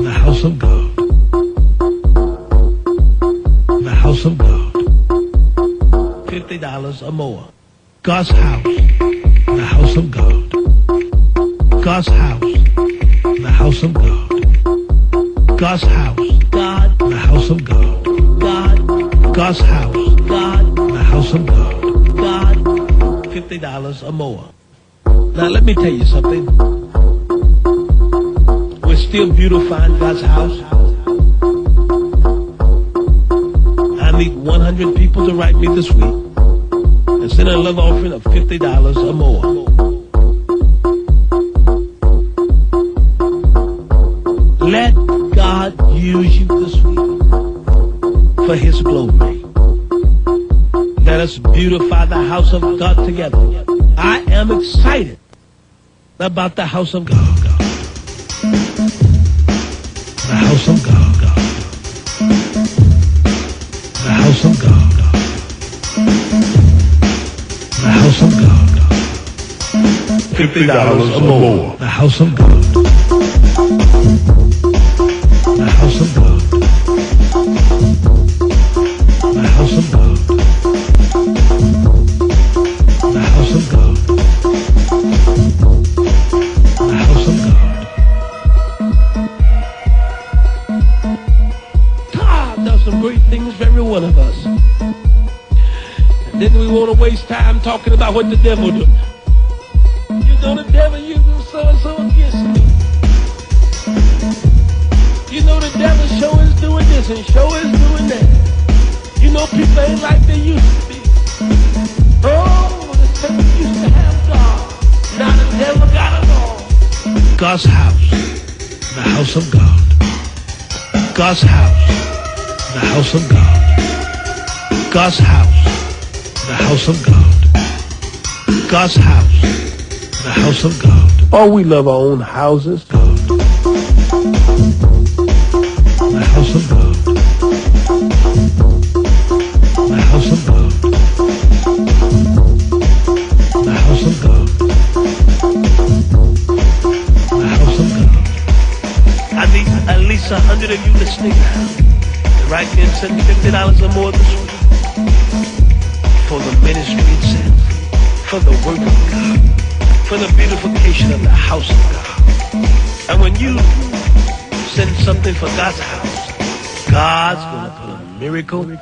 The house of God. The house of God. $50 or more. God's house. The house of God. God's house. The house of God. God's house. God. The house of God. God. God's house. God. The house of God. God. $50 or more. Now let me tell you something. We're still beautifying God's house. I need 100 people to write me this week and send a love offering of $50 or more. Let God use you this week for His glory. Let us beautify the house of God together. I am excited about the house of God. The house of God. The house of God. The house of God. $50 or more. The house of God. The house of God. The house of God. The house of God. The house of God. God does some great things for every one of us. And then we want to waste time talking about what the devil do. You know the devil using so-and-so against me. You know the devil sure is doing this and sure is doing that. You know people ain't like they used to be. Oh, the devil used to have God. Now the devil got it all. God's house. The house of God. God's house. The house of God. God's house. The house of God. God's house. The house of God. Oh, we love our own houses. God. The house of God. The house of God. The house of God. The house of God. I need at least 100 of you listening now. Right then, send $50 or more this week for the ministry itself, for the work of God, for the beautification of the house of God. And when you send something for God's house, God's going to put a miracle in